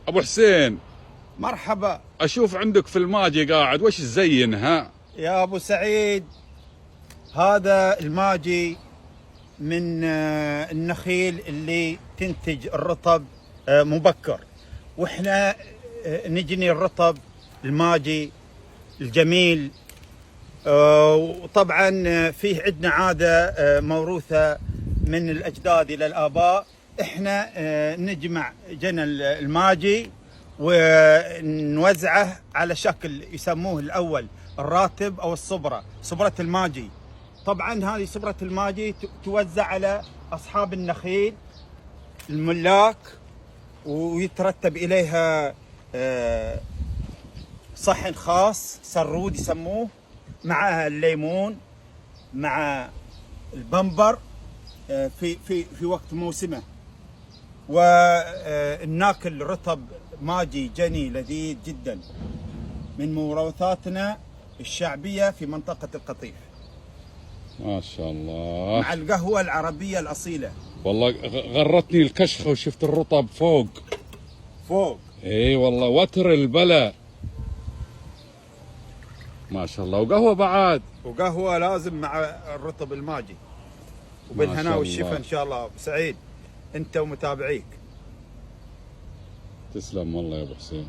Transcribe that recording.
ابو حسين، مرحبا. اشوف عندك في الماجي قاعد، وش تزينها؟ يا ابو سعيد، هذا الماجي من النخيل اللي تنتج الرطب مبكر، واحنا نجني الرطب الماجي الجميل. وطبعا فيه عندنا عادة موروثة من الأجداد إلى الآباء، احنا نجمع جنى الماجي ونوزعه على شكل يسموه الأول الراتب أو الصبرة، صبرة الماجي. طبعا هذه صبرة الماجي توزع على أصحاب النخيل الملاك، ويترتب إليها صحن خاص سرود يسموه، مع الليمون، مع البمبر في وقت موسمه، وناكل رطب ماجي جني لذيذ جدا من موروثاتنا الشعبية في منطقة القطيف. ما شاء الله. مع القهوة العربية الأصيلة. والله غرتني الكشخة وشفت الرطب فوق. اي والله وتر البلا. ما شاء الله. وقهوة بعد. وقهوة لازم مع الرطب الماجي. وبالهنا والشفا ان شاء الله. سعيد انت ومتابعيك. تسلم والله يا ابو حسين.